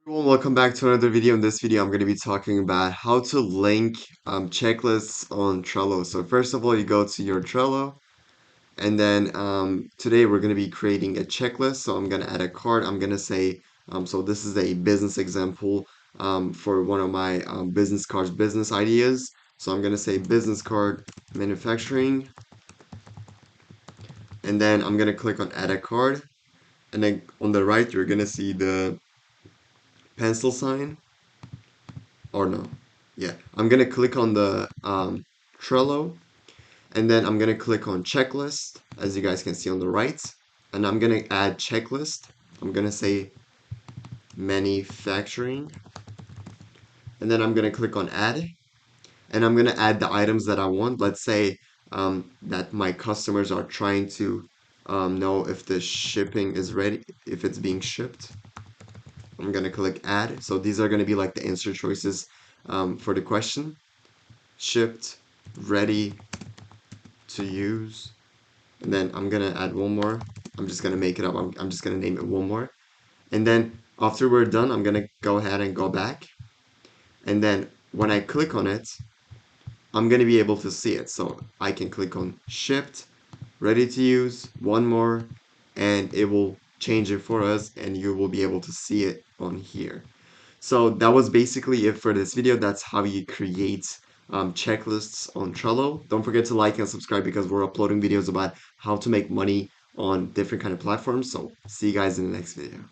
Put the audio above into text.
Everyone, welcome back to another video. In this video, I'm going to be talking about how to link checklists on Trello. So first of all, you go to your Trello, and then today we're going to be creating a checklist. So I'm going to add a card. I'm going to say, so this is a business example for one of my business cards, business ideas. So I'm going to say business card manufacturing, and then I'm going to click on add a card. And then on the right, you're going to see the pencil sign. Or no. Yeah, I'm gonna click on the Trello, and then I'm gonna click on checklist, as you guys can see on the right, and I'm gonna add checklist. I'm gonna say manufacturing, and then I'm gonna click on add, and I'm gonna add the items that I want. Let's say that my customers are trying to know if the shipping is ready, if it's being shipped. I'm gonna click add. So these are gonna be like the answer choices for the question. Shipped, ready to use, and then I'm gonna add one more. I'm just gonna make it up. I'm just gonna name it one more. And then after we're done, I'm gonna go ahead and go back. And then when I click on it, I'm gonna be able to see it. So I can click on shipped, ready to use, one more, and it will change it for us, and you will be able to see it on here. So that was basically it for this video. That's how you create checklists on Trello. Don't forget to like and subscribe because we're uploading videos about how to make money on different kind of platforms. So see you guys in the next video.